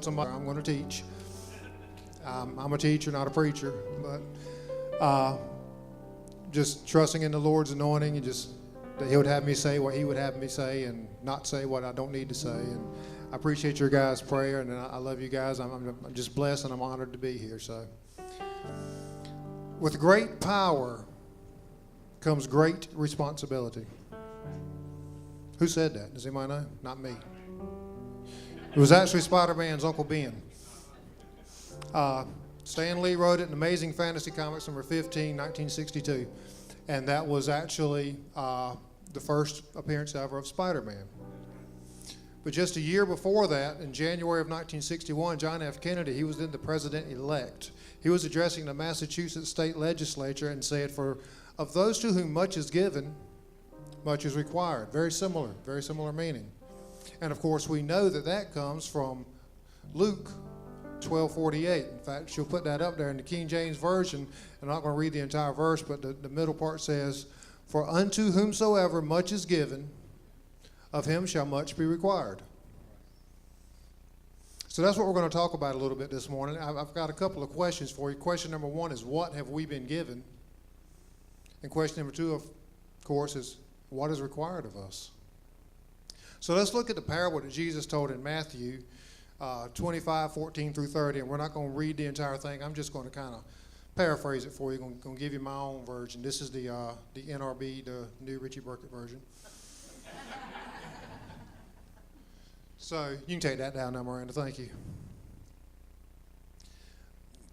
Somebody I'm going to teach. I'm a teacher, not a preacher, but just trusting in the Lord's anointing and just that He would have me say what He would have me say and not say what I don't need to say. And I appreciate your guys' prayer, and I love you guys. I'm just blessed and I'm honored to be here. So, with great power comes great responsibility. Who said that? Does anybody know? Not me. It was actually Spider-Man's Uncle Ben. Stan Lee wrote it in Amazing Fantasy Comics number 15, 1962. And that was actually the first appearance ever of Spider-Man. But just a year before that, in January of 1961, John F. Kennedy, he was then the president-elect. He was addressing the Massachusetts state legislature and said, of those to whom much is given, much is required. Very similar meaning. And of course, we know that that comes from Luke 12:48. In fact, she'll put that up there in the King James Version. I'm not going to read the entire verse, but the middle part says, "For unto whomsoever much is given, of him shall much be required." So that's what we're going to talk about a little bit this morning. I've got a couple of questions for you. Question number one is, what have we been given? And question number two, of course, is what is required of us? So let's look at the parable that Jesus told in Matthew 25:14 through 30, and we're not going to read the entire thing. I'm just going to kind of paraphrase it for you. I'm going to give you my own version. This is the NRB, the new Richie Burkett version. So you can take that down now, Miranda. Thank you.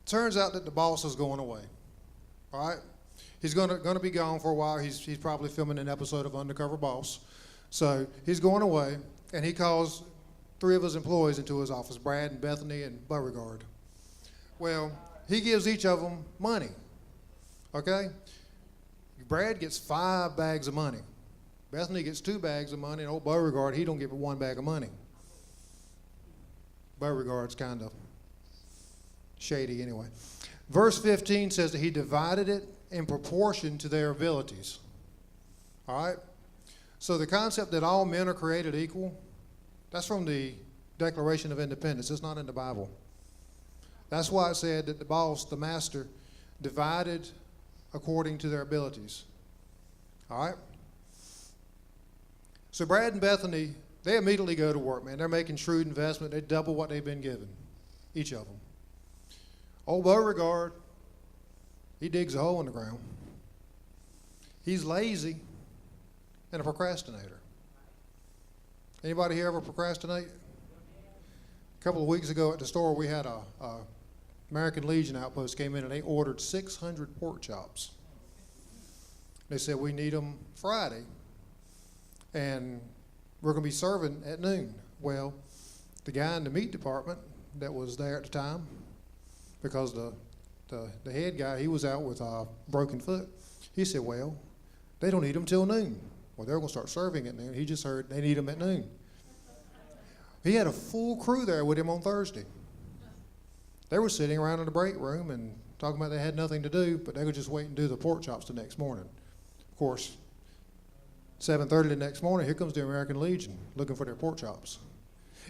Turns out that the boss is going away. All right? He's going to be gone for a while. He's probably filming an episode of Undercover Boss. So he's going away, and he calls three of his employees into his office, Brad and Bethany and Beauregard. Well, he gives each of them money, okay? Brad gets 5 bags of money. Bethany gets 2 bags of money, and old Beauregard, he don't get but 1 bag of money. Beauregard's kind of shady anyway. Verse 15 says that he divided it in proportion to their abilities, all right? So the concept that all men are created equal, that's from the Declaration of Independence. It's not in the Bible. That's why it said that the boss, the master, divided according to their abilities. All right? So Brad and Bethany, they immediately go to work, man. They're making shrewd investment. They double what they've been given, each of them. Old Beauregard, he digs a hole in the ground. He's lazy and a procrastinator. Anybody here ever procrastinate? A couple of weeks ago at the store, we had a American Legion outpost came in and they ordered 600 pork chops. They said, we need them Friday, and we're going to be serving at noon. Well, the guy in the meat department that was there at the time, because the head guy, he was out with a broken foot, he said, well, they don't need them till noon. Well, they're going to start serving at noon. He just heard they need them at noon. He had a full crew there with him on Thursday. They were sitting around in the break room and talking about they had nothing to do, but they could just wait and do the pork chops the next morning. Of course, 7:30 the next morning, here comes the American Legion looking for their pork chops.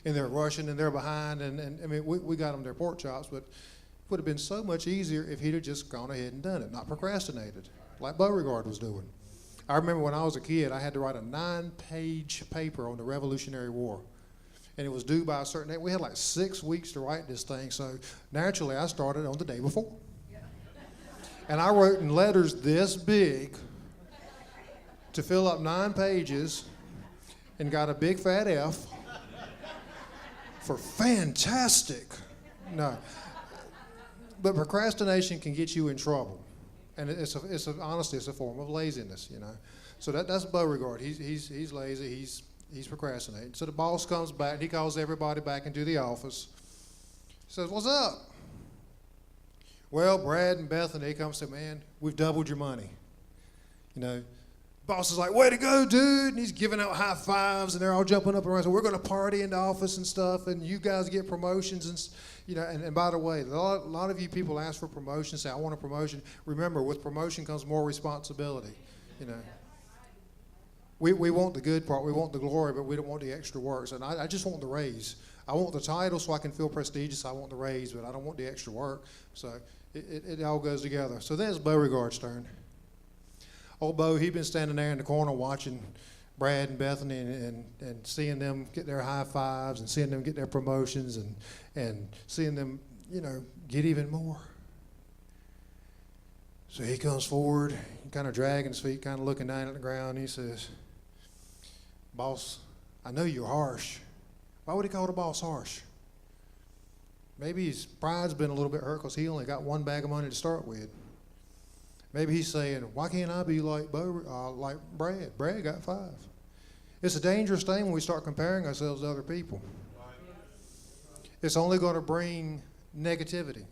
And they're rushing and they're behind. And I mean, we got them their pork chops, but it would have been so much easier if he'd have just gone ahead and done it, not procrastinated, like Beauregard was doing. I remember when I was a kid, I had to write a 9-page paper on the Revolutionary War. And it was due by a certain date. We had like 6 weeks to write this thing, so naturally I started on the day before. And I wrote in letters this big to fill up 9 pages and got a big fat F for fantastic. No. But procrastination can get you in trouble. And honestly, it's a form of laziness, you know. So that's Beauregard. He's lazy. He's procrastinating. So the boss comes back. He calls everybody back into the office. He says, "What's up?" Well, Brad and Bethany come and say, "Man, we've doubled your money." You know, boss is like, "Way to go, dude!" And he's giving out high fives, and they're all jumping up and around. So we're going to party in the office and stuff, and you guys get promotions and. You know, and by the way, a lot of you people ask for promotion, say, I want a promotion. Remember, with promotion comes more responsibility. You know, we want the good part, we want the glory, but we don't want the extra work. And I just want the raise. I want the title so I can feel prestigious. I want the raise, but I don't want the extra work. So it all goes together. So then it's Beauregard's turn. Old Bo, he'd been standing there in the corner watching Brad and Bethany and seeing them get their high fives and seeing them get their promotions and seeing them, get even more. So he comes forward, kind of dragging his feet, kind of looking down at the ground. And he says, "Boss, I know you're harsh." Why would he call the boss harsh? Maybe his pride's been a little bit hurt because he only got one bag of money to start with. Maybe he's saying, "Why can't I be like Brad? Brad got 5." It's a dangerous thing when we start comparing ourselves to other people. It's only going to bring negativity.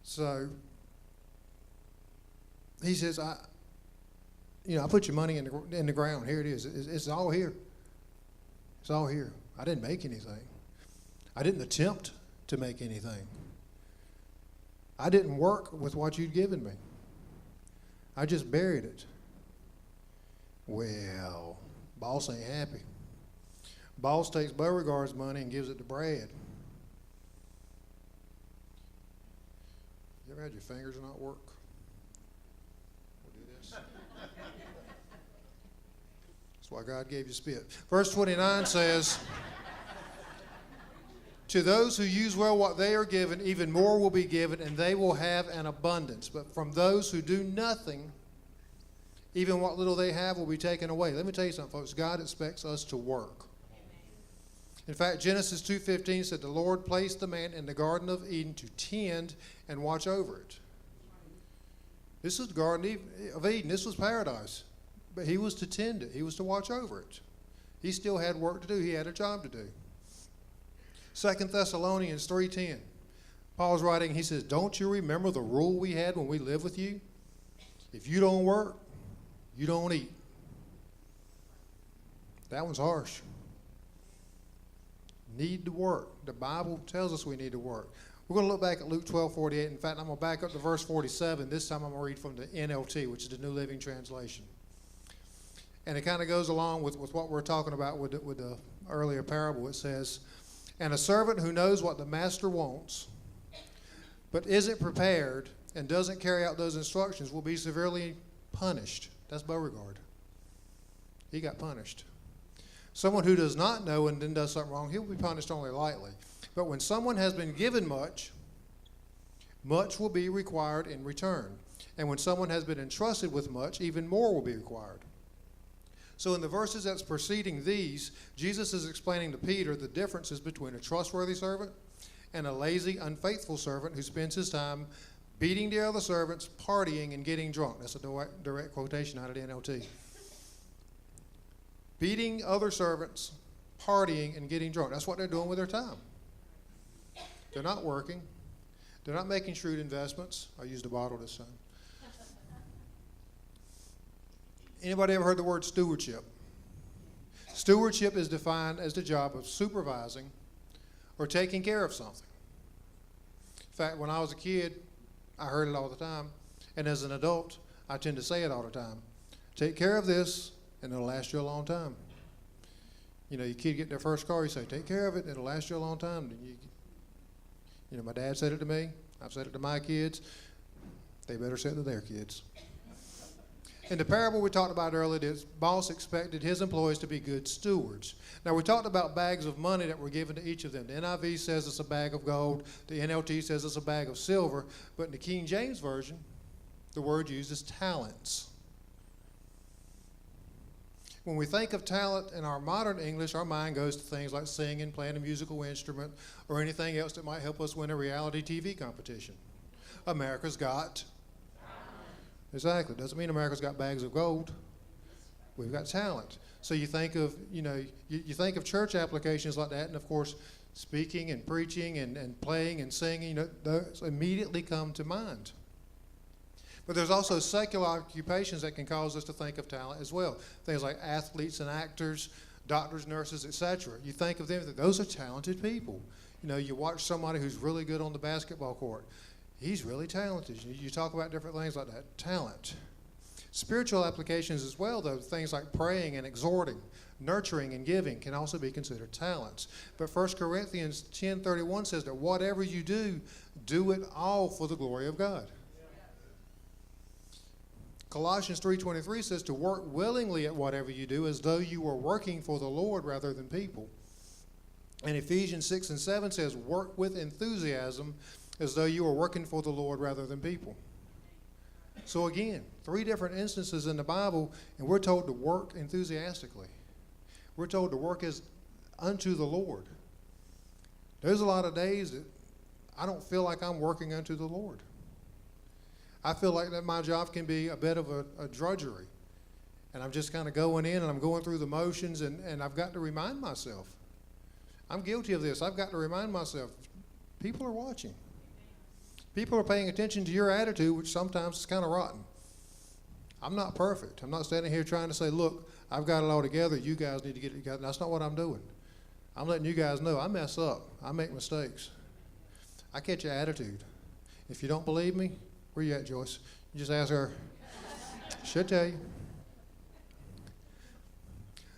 So he says, I put your money in the ground. Here it is. It's all here. It's all here. I didn't make anything. I didn't attempt to make anything. I didn't work with what you'd given me. I just buried it. Well, boss ain't happy. Boss takes Beauregard's money and gives it to Brad. You ever had your fingers not work? We'll do this. That's why God gave you spit. Verse 29 says, "To those who use well what they are given, even more will be given, and they will have an abundance. But from those who do nothing, even what little they have will be taken away." Let me tell you something, folks. God expects us to work. In fact, Genesis 2:15 said the Lord placed the man in the Garden of Eden to tend and watch over it. This was the Garden of Eden. This was paradise. But he was to tend it. He was to watch over it. He still had work to do. He had a job to do. 2 Thessalonians 3:10. Paul's writing, he says, "Don't you remember the rule we had when we lived with you? If you don't work, you don't eat." That one's harsh. Need to work. The Bible tells us we need to work. We're going to look back at Luke 12:48. In fact, I'm going to back up to verse 47. This time I'm going to read from the NLT, which is the New Living Translation. And it kind of goes along with what we're talking about with the earlier parable. It says, "And a servant who knows what the master wants, but isn't prepared and doesn't carry out those instructions will be severely punished." That's Beauregard. He got punished. "Someone who does not know and then does something wrong, he'll be punished only lightly. But when someone has been given much, much will be required in return. And when someone has been entrusted with much, even more will be required." So in the verses that's preceding these, Jesus is explaining to Peter the differences between a trustworthy servant and a lazy, unfaithful servant who spends his time beating the other servants, partying, and getting drunk. That's a direct quotation out of the NLT. Beating other servants, partying, and getting drunk. That's what they're doing with their time. They're not working. They're not making shrewd investments. I used a bottle this time. Anybody ever heard the word stewardship? Stewardship is defined as the job of supervising or taking care of something. In fact, when I was a kid, I heard it all the time. And as an adult, I tend to say it all the time. Take care of this, and it'll last you a long time. Your kid get their first car, you say, take care of it, and it'll last you a long time. My dad said it to me. I've said it to my kids. They better say it to their kids. In the parable we talked about earlier, this boss expected his employees to be good stewards. Now, we talked about bags of money that were given to each of them. The NIV says it's a bag of gold. The NLT says it's a bag of silver. But in the King James Version, the word used is talents. When we think of talent in our modern English, our mind goes to things like singing, playing a musical instrument, or anything else that might help us win a reality TV competition. America's got. Exactly. Doesn't mean America's got bags of gold. We've got talent. So you think of, you think of church applications like that, and of course, speaking and preaching and playing and singing, those immediately come to mind. But there's also secular occupations that can cause us to think of talent as well. Things like athletes and actors, doctors, nurses, etc. You think of them, those are talented people. You watch somebody who's really good on the basketball court. He's really talented. You talk about different things like that. Talent. Spiritual applications as well, though, things like praying and exhorting, nurturing and giving can also be considered talents. But 1 Corinthians 10:31 says that whatever you do, do it all for the glory of God. Colossians 3:23 says to work willingly at whatever you do as though you were working for the Lord rather than people. And Ephesians 6:7 says work with enthusiasm as though you were working for the Lord rather than people. So again, 3 different instances in the Bible, and we're told to work enthusiastically. We're told to work as unto the Lord. There's a lot of days that I don't feel like I'm working unto the Lord. I feel like that my job can be a bit of a drudgery. And I'm just kind of going in and I'm going through the motions, and I've got to remind myself. I'm guilty of this. I've got to remind myself, people are watching. People are paying attention to your attitude, which sometimes is kind of rotten. I'm not perfect. I'm not standing here trying to say, look, I've got it all together. You guys need to get it together. That's not what I'm doing. I'm letting you guys know I mess up. I make mistakes. I catch your attitude. If you don't believe me, where you at, Joyce? You just ask her. She'll tell you.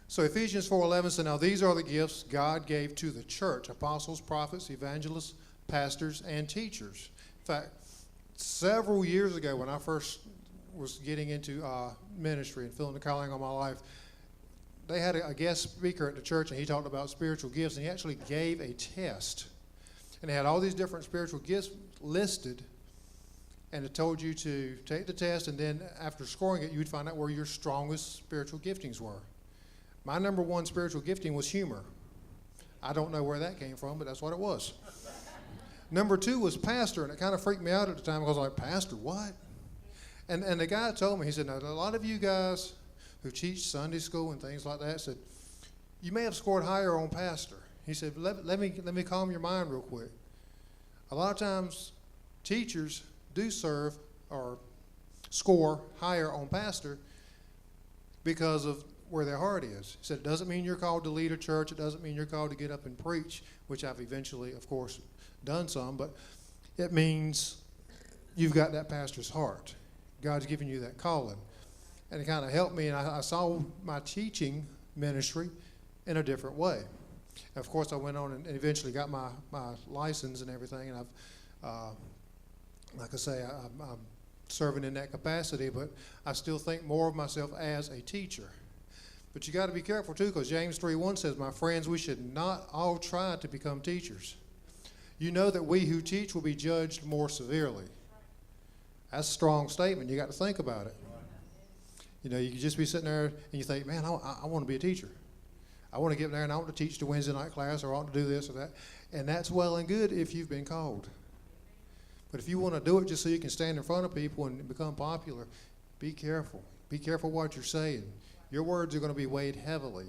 So Ephesians 4:11 says, now these are the gifts God gave to the church: apostles, prophets, evangelists, pastors, and teachers. In fact, several years ago when I first was getting into ministry and feeling the calling on my life, they had a guest speaker at the church, and he talked about spiritual gifts, and he actually gave a test. And they had all these different spiritual gifts listed, and it told you to take the test, and then after scoring it, you would find out where your strongest spiritual giftings were. My number 1 spiritual gifting was humor. I don't know where that came from, but that's what it was. Number 2 was pastor, and it kind of freaked me out at the time. I was like, pastor, what? And the guy told me, he said, now, a lot of you guys who teach Sunday school and things like that said, you may have scored higher on pastor. He said, let me calm your mind real quick. A lot of times, teachers do serve or score higher on pastor because of where their heart is. He said, it doesn't mean you're called to lead a church. It doesn't mean you're called to get up and preach, which I've eventually, of course, done some, but it means you've got that pastor's heart. God's given you that calling. And it kind of helped me, and I saw my teaching ministry in a different way. And of course, I went on and eventually got my license and everything, and I've, like I say, I'm serving in that capacity, but I still think more of myself as a teacher. But you got to be careful, too, because James 3:1 says, my friends, we should not all try to become teachers. You know that we who teach will be judged more severely. That's a strong statement. You got to think about it. You know, you could just be sitting there and you think, man, I want to be a teacher. I want to get in there and I want to teach the Wednesday night class, or I want to do this or that. And that's well and good if you've been called. But if you want to do it just so you can stand in front of people and become popular, be careful. Be careful what you're saying. Your words are going to be weighed heavily.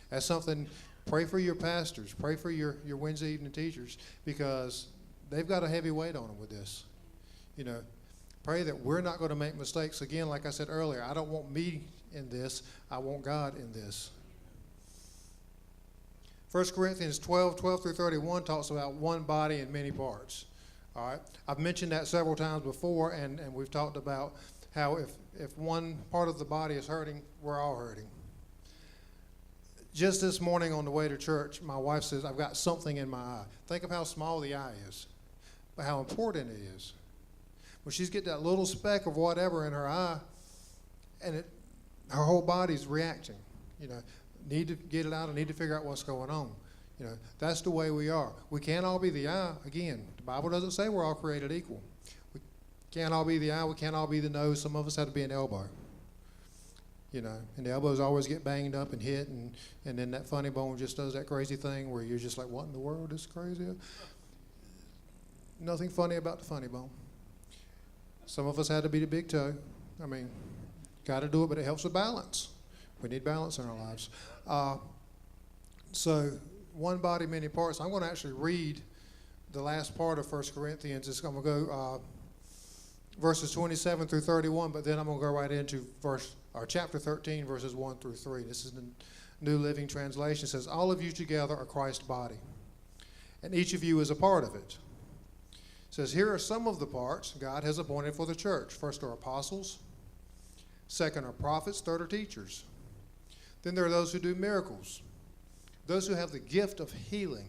That's something, pray for your pastors, pray for your Wednesday evening teachers, because they've got a heavy weight on them with this. You know, pray that we're not going to make mistakes. Again, like I said earlier, I don't want me in this. I want God in this. 1 Corinthians 12 through 31 talks about one body and many parts. All right, I've mentioned that several times before, and we've talked about how if one part of the body is hurting, we're all hurting. Just this morning on the way to church, my wife says, I've got something in my eye. Think of how small the eye is, but how important it is. When she's getting that little speck of whatever in her eye, and her whole body's reacting. You know, need to get it out. I need to figure out what's going on. You know, that's the way we are. We can't all be the eye. Again, the Bible doesn't say we're all created equal. We can't all be the eye. We can't all be the nose. Some of us have to be an elbow. You know, and the elbows always get banged up and hit, and then that funny bone just does that crazy thing where you're just like, what in the world is crazy? Nothing funny about the funny bone. Some of us had to be the big toe. I mean, got to do it, but it helps with balance. We need balance in our lives. So one body, many parts. I'm going to actually read the last part of 1 Corinthians. I'm going to go verses 27 through 31, but then I'm going to go right into chapter 13, verses 1 through 3. This is the New Living Translation. It says, all of you together are Christ's body, and each of you is a part of it. It says, here are some of the parts God has appointed for the church. First are apostles, Second are prophets. Third are teachers. Then there are those who do miracles, those who have the gift of healing,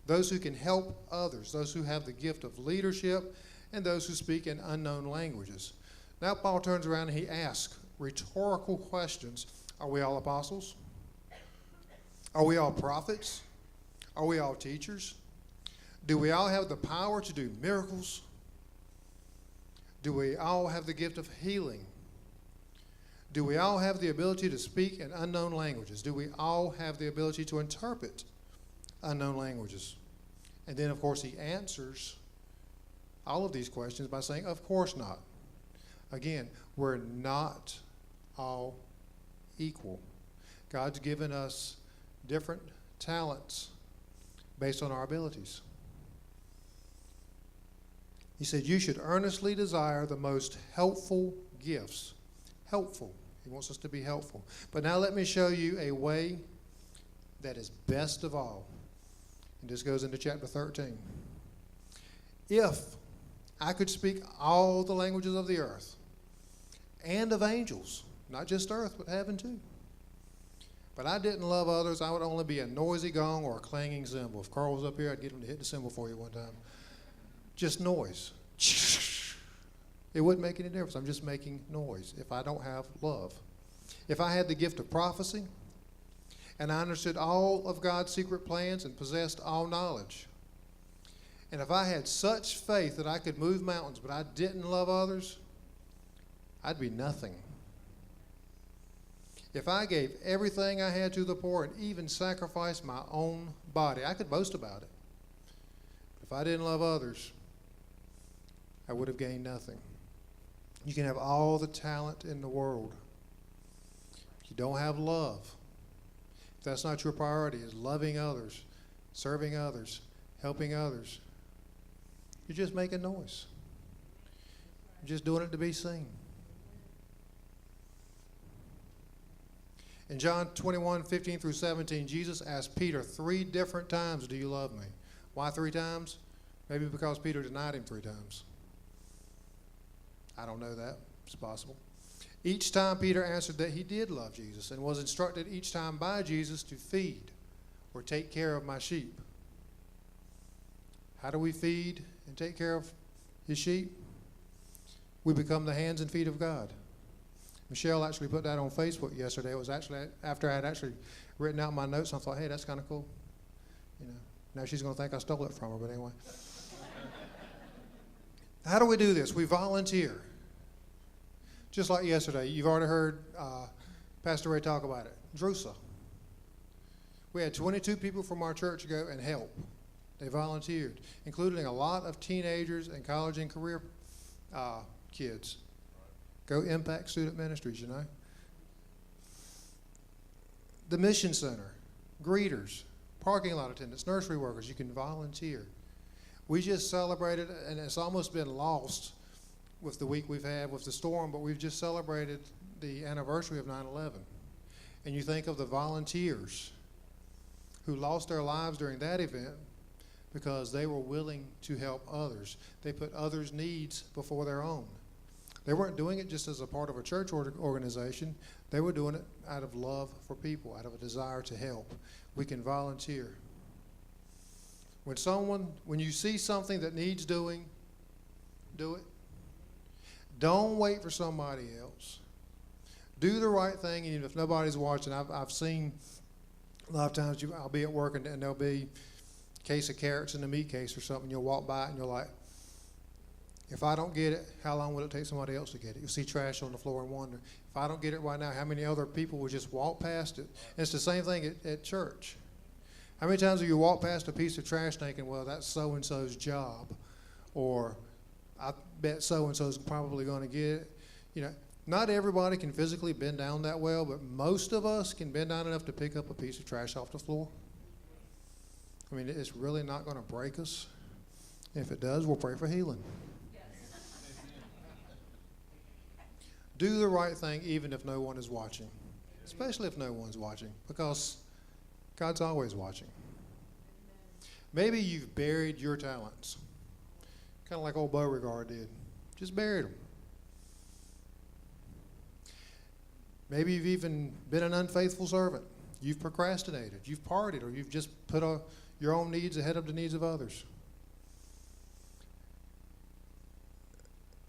those who can help others, those who have the gift of leadership, and those who speak in unknown languages. Now Paul turns around and he asks rhetorical questions. Are we all apostles? Are we all prophets? Are we all teachers? Do we all have the power to do miracles? Do we all have the gift of healing? Do we all have the ability to speak in unknown languages? Do we all have the ability to interpret unknown languages? And then, of course, he answers all of these questions by saying, of course not. Again, we're not all equal. God's given us different talents based on our abilities. He said, you should earnestly desire the most helpful gifts. Helpful. He wants us to be helpful. But now let me show you a way that is best of all. And this goes into chapter 13. If I could speak all the languages of the earth and of angels, not just earth, but heaven too, but I didn't love others, I would only be a noisy gong or a clanging cymbal. If Carl was up here, I'd get him to hit the cymbal for you one time. Just noise. It wouldn't make any difference. I'm just making noise if I don't have love. If I had the gift of prophecy and I understood all of God's secret plans and possessed all knowledge, and if I had such faith that I could move mountains but I didn't love others, I'd be nothing. If I gave everything I had to the poor and even sacrificed my own body, I could boast about it. If I didn't love others, I would have gained nothing. You can have all the talent in the world. If you don't have love, if that's not your priority, is loving others, serving others, helping others, you're just making noise. You're just doing it to be seen. In John 21:15-17, Jesus asked Peter 3 different times, do you love me? Why 3 times? Maybe because Peter denied him 3 times. I don't know that. It's possible. Each time Peter answered that he did love Jesus and was instructed each time by Jesus to feed or take care of my sheep. How do we feed and take care of his sheep? We become the hands and feet of God. Michelle actually put that on Facebook yesterday. It was actually after I had actually written out my notes. I thought, hey, that's kind of cool. You know, now she's going to think I stole it from her, but anyway. How do we do this? We volunteer. Just like yesterday, you've already heard Pastor Ray talk about it. Drusa. We had 22 people from our church go and help. They volunteered, including a lot of teenagers and college and career kids. Go impact student ministries, you know. The mission center, greeters, parking lot attendants, nursery workers, you can volunteer. We just celebrated, and it's almost been lost with the week we've had with the storm, but we've just celebrated the anniversary of 9/11. And you think of the volunteers who lost their lives during that event because they were willing to help others. They put others' needs before their own. They weren't doing it just as a part of a church organization. They were doing it out of love for people, out of a desire to help. We can volunteer. When you see something that needs doing, do it. Don't wait for somebody else. Do the right thing, even if nobody's watching. I've seen a lot of times I'll be at work and there'll be a case of carrots in the meat case or something. You'll walk by it and you're like, if I don't get it, how long will it take somebody else to get it? You'll see trash on the floor and wonder, if I don't get it right now, how many other people will just walk past it? And it's the same thing at church. How many times have you walked past a piece of trash thinking, well, that's so-and-so's job, or I bet so-and-so's probably going to get it? You know, not everybody can physically bend down that well, but most of us can bend down enough to pick up a piece of trash off the floor. I mean, it's really not going to break us. If it does, we'll pray for healing. Do the right thing even if no one is watching, especially if no one's watching, because God's always watching. Maybe you've buried your talents, kind of like old Beauregard did. Just buried them. Maybe you've even been an unfaithful servant. You've procrastinated. You've partied, or you've just put your own needs ahead of the needs of others.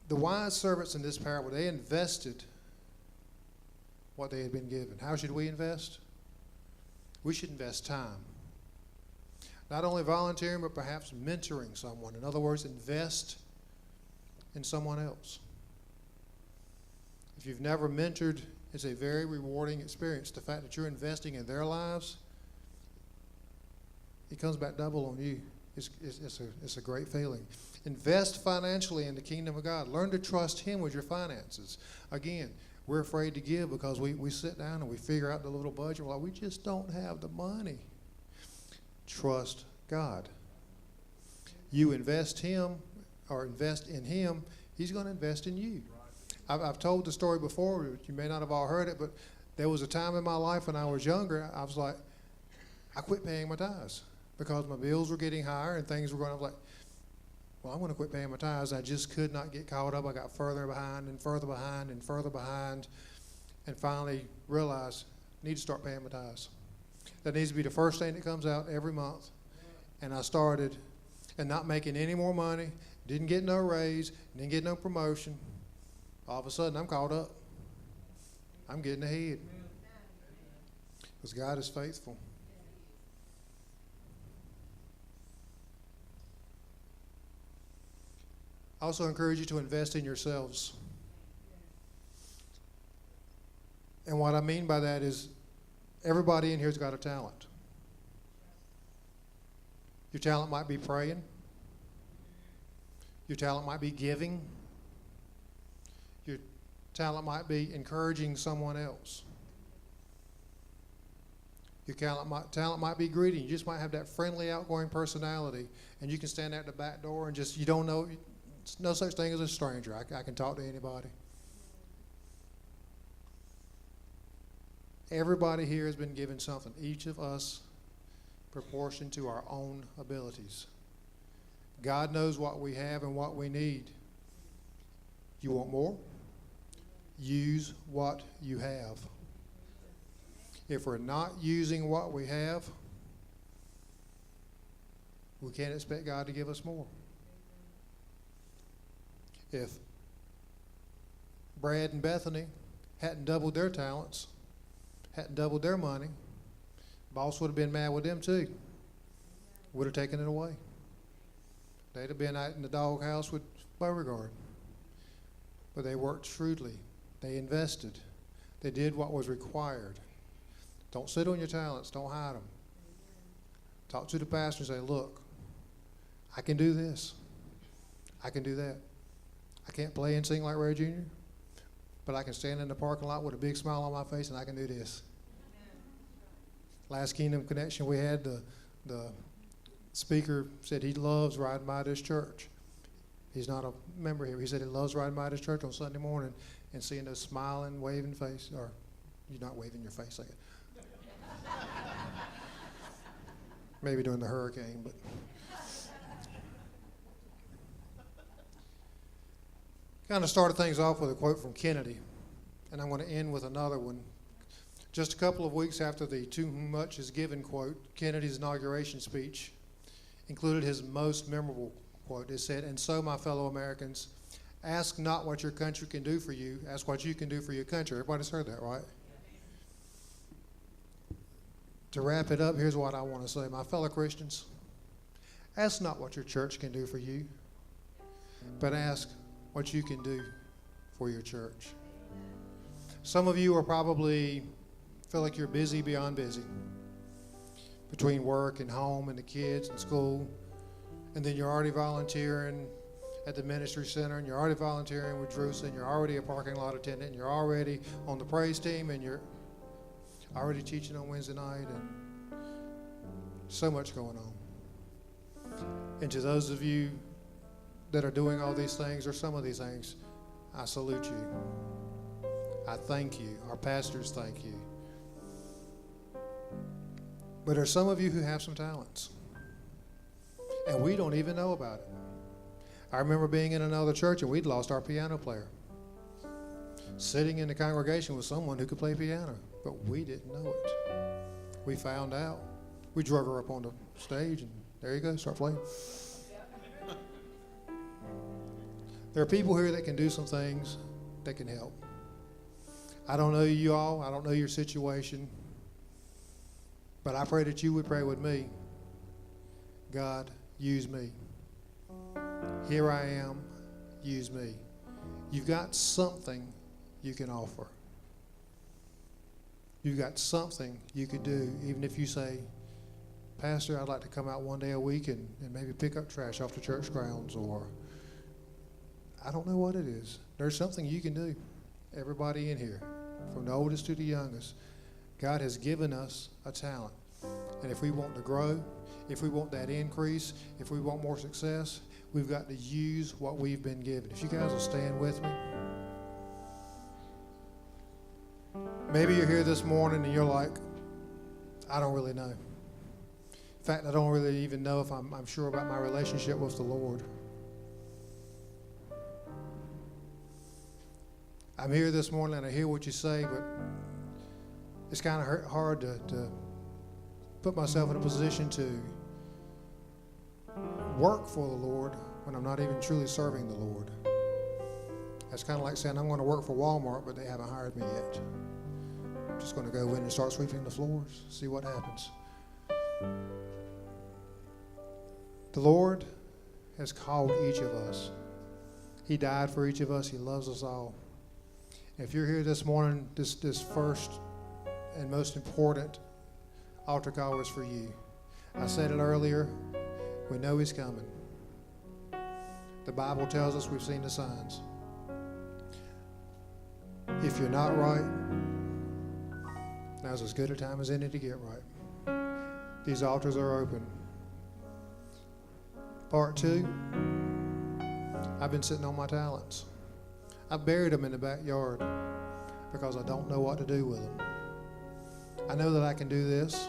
The wise servants in this parable, they invested what they had been given. How should we invest? We should invest time. Not only volunteering, but perhaps mentoring someone. In other words, invest in someone else. If you've never mentored, it's a very rewarding experience. The fact that you're investing in their lives, it comes back double on you. It's a great feeling. Invest financially in the kingdom of God. Learn to trust Him with your finances. Again, we're afraid to give because we sit down and we figure out the little budget. We're like, we just don't have the money. Trust God. You invest in Him, He's going to invest in you. I've told the story before. You may not have all heard it, but there was a time in my life when I was younger, I was like, I quit paying my tithes because my bills were getting higher and things were going. I was like, well, I'm going to quit paying my tithes. I just could not get caught up. I got further behind and further behind and further behind, and finally realized I need to start paying my tithes. That needs to be the first thing that comes out every month. And I started, and not making any more money, didn't get no raise, didn't get no promotion. All of a sudden, I'm caught up. I'm getting ahead. Because God is faithful. I also encourage you to invest in yourselves. And what I mean by that is everybody in here's got a talent. Your talent might be praying. Your talent might be giving. Your talent might be encouraging someone else. Your talent might be greeting. You just might have that friendly, outgoing personality, and you can stand there at the back door and just, you don't know, no such thing as a stranger. I can talk to anybody. Everybody here has been given something, each of us proportioned to our own abilities. God knows what we have and what we need. You want more? Use what you have. If we're not using what we have, we can't expect God to give us more. If Brad and Bethany hadn't doubled their talents, hadn't doubled their money, boss would have been mad with them too. Would have taken it away. They'd have been out in the doghouse with Beauregard. But they worked shrewdly. They invested. They did what was required. Don't sit on your talents. Don't hide them. Talk to the pastor and say, look, I can do this. I can do that. I can't play and sing like Ray Jr., but I can stand in the parking lot with a big smile on my face and I can do this. Last Kingdom Connection we had, the speaker said he loves riding by this church. He's not a member here. He said he loves riding by this church on Sunday morning and seeing those smiling, waving face, or you're not waving your face like it. Maybe during the hurricane, but. Kind of started things off with a quote from Kennedy, and I'm going to end with another one. Just a couple of weeks after the "too much is given" quote, Kennedy's inauguration speech included his most memorable quote. It said, "And so, my fellow Americans, ask not what your country can do for you, ask what you can do for your country." Everybody's heard that, right? To wrap it up, here's what I want to say. My fellow Christians, ask not what your church can do for you, but ask what you can do for your church. Some of you are probably feel like you're busy beyond busy between work and home and the kids and school, and then you're already volunteering at the ministry center, and you're already volunteering with Drusa, and you're already a parking lot attendant, and you're already on the praise team, and you're already teaching on Wednesday night, and so much going on. And to those of you that are doing all these things or some of these things, I salute you. I thank you. Our pastors thank you. But there's some of you who have some talents, and we don't even know about it. I remember being in another church and we'd lost our piano player. sitting in the congregation with someone who could play piano, but we didn't know it. We found out. We drug her up on the stage, and there you go, start playing. There are people here that can do some things that can help. I don't know you all. I don't know your situation. But I pray that you would pray with me. God, use me. Here I am. Use me. You've got something you can offer. You've got something you could do, even if you say, Pastor, I'd like to come out one day a week and maybe pick up trash off the church grounds, or I don't know what it is. There's something you can do. Everybody in here, from the oldest to the youngest, God has given us a talent. And if we want to grow, if we want that increase, if we want more success, we've got to use what we've been given. If you guys will stand with me. Maybe you're here this morning and you're like, I don't really know. In fact, I don't really even know if I'm sure about my relationship with the Lord. I'm here this morning and I hear what you say, but it's kind of hard to put myself in a position to work for the Lord when I'm not even truly serving the Lord. That's kind of like saying I'm going to work for Walmart, but they haven't hired me yet. I'm just going to go in and start sweeping the floors, see what happens. The Lord has called each of us. He died for each of us. He loves us all. If you're here this morning, this first and most important altar call is for you. I said it earlier. We know He's coming. The Bible tells us we've seen the signs. If you're not right, now's as good a time as any to get right. These altars are open. Part 2, I've been sitting on my talents. I've buried them in the backyard because I don't know what to do with them. I know that I can do this.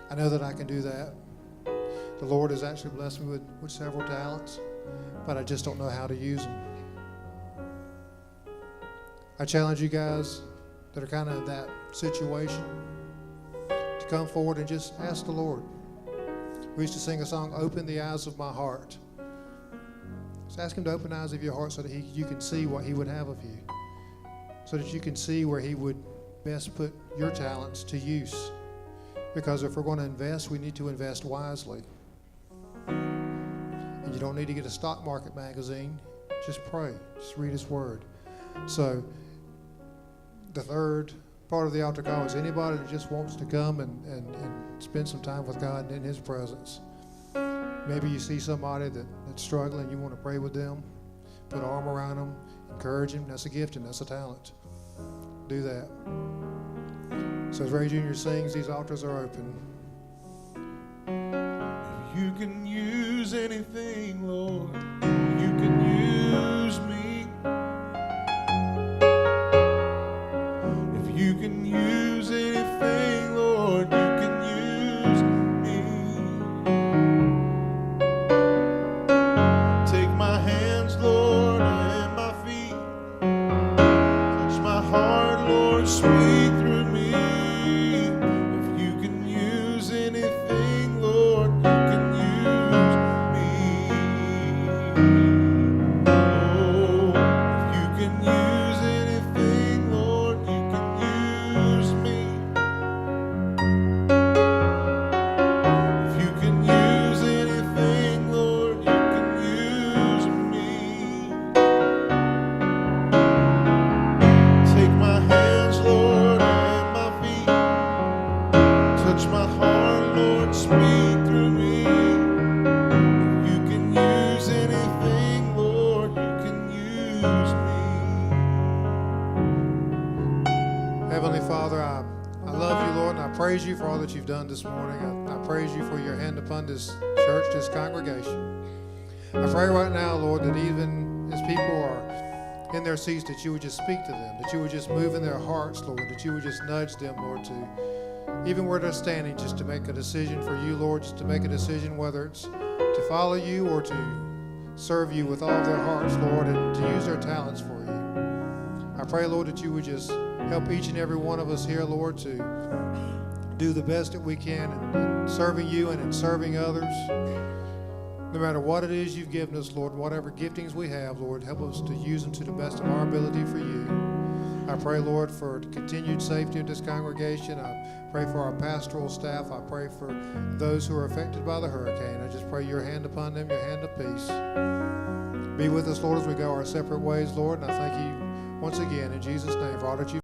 I know that I can do that. The Lord has actually blessed me with several talents, but I just don't know how to use them. I challenge you guys that are kind of in that situation to come forward and just ask the Lord. We used to sing a song, Open the Eyes of My Heart. Just ask Him to open the eyes of your heart so that you can see what He would have of you, so that you can see where He would best put your talents to use. Because if we're going to invest, we need to invest wisely. And you don't need to get a stock market magazine. Just pray. Just read His Word. So the third part of the altar call is anybody that just wants to come and spend some time with God in His presence. Maybe you see somebody that's struggling, you want to pray with them, put an arm around them, encourage them. That's a gift and that's a talent. Do that. So as Ray Jr. sings, these altars are open. If you can use anything, Lord, you can use me. If you can use anything, Lord, you can use me. Take my hands, Lord, and my feet. Touch my heart, Lord, speak through me. If you can use anything, Lord, you can use me. Oh, if you can use anything, Lord, you can use me. If you can use anything, Lord, you can use me. Take my hands, Lord, and my feet. Touch my heart, Lord, speak through me. If you can use anything, Lord, you can use me. Heavenly Father, I love you, Lord, and I praise you for all that you've done this morning. I praise you for your hand upon this church, this congregation. I pray right now, Lord, that even as people are in their seats, that you would just speak to them, that you would just move in their hearts, Lord, that you would just nudge them, Lord, to even where they're standing, just to make a decision for you, Lord, just to make a decision whether it's to follow you or to serve you with all their hearts, Lord, and to use their talents for you. I I pray, Lord, that you would just help each and every one of us here, Lord, to do the best that we can in serving you and in serving others. No matter what it is you've given us, Lord, whatever giftings we have, Lord, help us to use them to the best of our ability for you. I pray, Lord, for continued safety of this congregation. I pray for our pastoral staff. I pray for those who are affected by the hurricane. I just pray your hand upon them, your hand of peace. Be with us, Lord, as we go our separate ways, Lord, and I thank you once again in Jesus' name for all that you've